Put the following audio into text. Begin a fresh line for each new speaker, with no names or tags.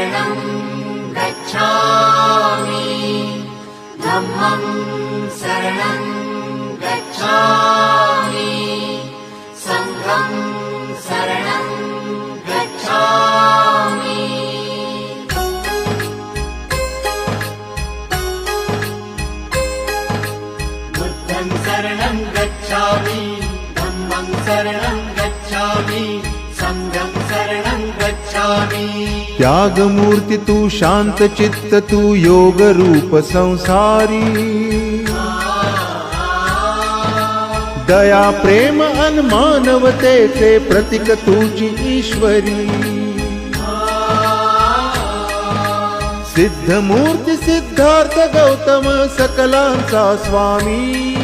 शरणं गच्छामि धम्मं शरणं गच्छामि संघं शरणं गच्छामि बुद्धं शरणं गच्छामि धम्मं शरणं गच्छामि संघं शरणं गच्छामि
त्याग मूर्ती तू शांत चित्त तू योग रूप संसारी दया प्रेम अन मानवतेचे प्रतीक तुझी ईश्वरी सिद्ध मूर्ती सिद्धार्थ गौतम सकलांचा स्वामी